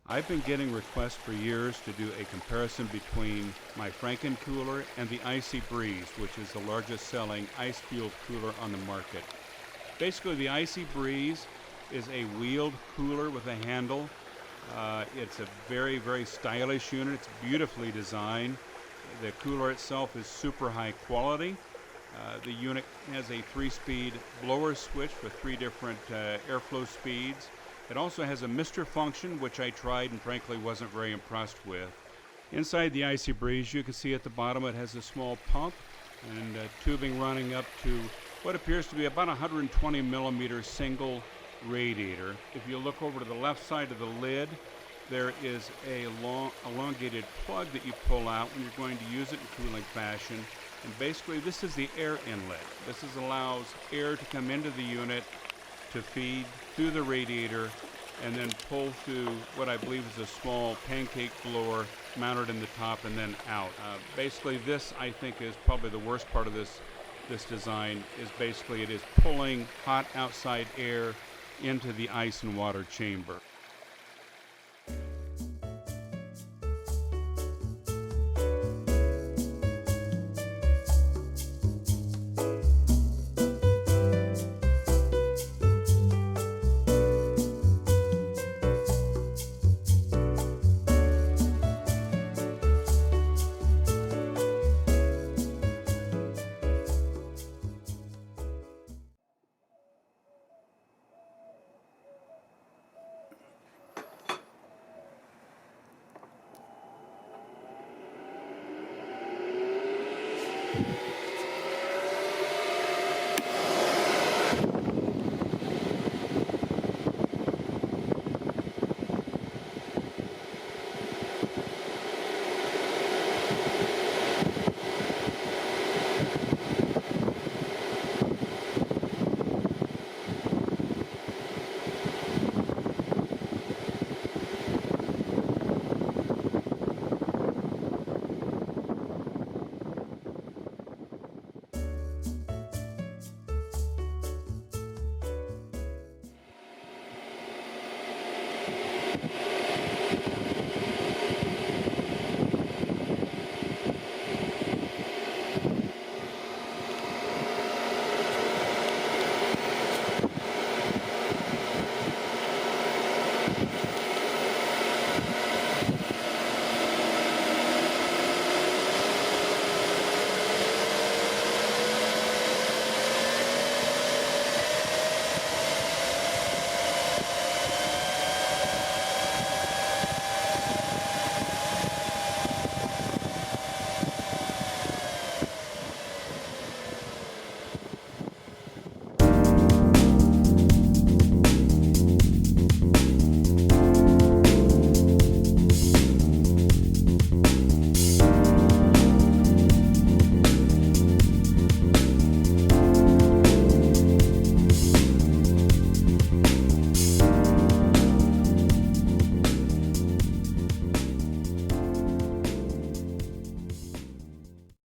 I've been getting requests for years to do a comparison between my Frankencooler and the Icy Breeze, which is the largest selling ice-fueled cooler on the market. Basically, the Icy Breeze is a wheeled cooler with a handle. It's a very, very stylish unit. It's beautifully designed. The cooler itself is super high quality. The unit has a 3-speed blower switch with 3 different airflow speeds. It also has a mister function, which I tried and frankly wasn't very impressed with. Inside the Icy Breeze, you can see at the bottom it has a small pump and tubing running up to what appears to be about 120 millimeter single radiator. If you look over to the left side of the lid, there is a long elongated plug that you pull out when you're going to use it in cooling fashion. And basically this is the air inlet. This allows air to come into the unit to feed through the radiator and then pull through what I believe is a small pancake blower mounted in the top and then out. Basically this, I think, is probably the worst part of this design, is basically it is pulling hot outside air into the ice and water chamber.